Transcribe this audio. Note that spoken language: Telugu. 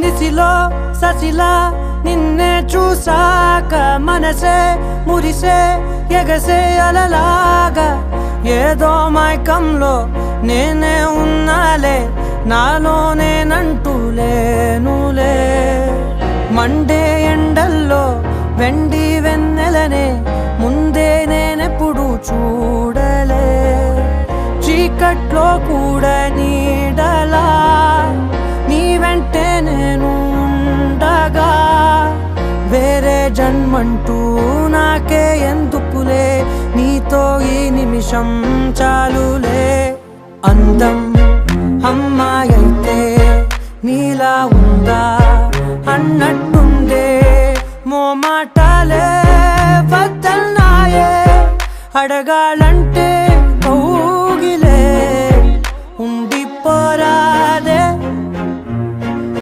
నిసిలో ససిలా నిన్నే చూసాక మనసే మురిసే ఎగసే అలలాగా ఏదో మైకంలో నేనే ఉన్నాలే నాలోనేనంటూ లేనులే మండే ఎండల్లో వెండి వెన్నెలనే ముందే నేనెప్పుడు చూడలే చీకట్లో కూడా నీడలా నీ వెంటే నేను ఉండగా వేరే జన్మంటూ నాకే ఎందుకులే నీతో ఈ నిమిషం చాలులే అందం అమ్మాయైతే నీలా ఉందా అన్నట్టుండే మోమాటాలే వద్దన్నాయే అడగాలంటే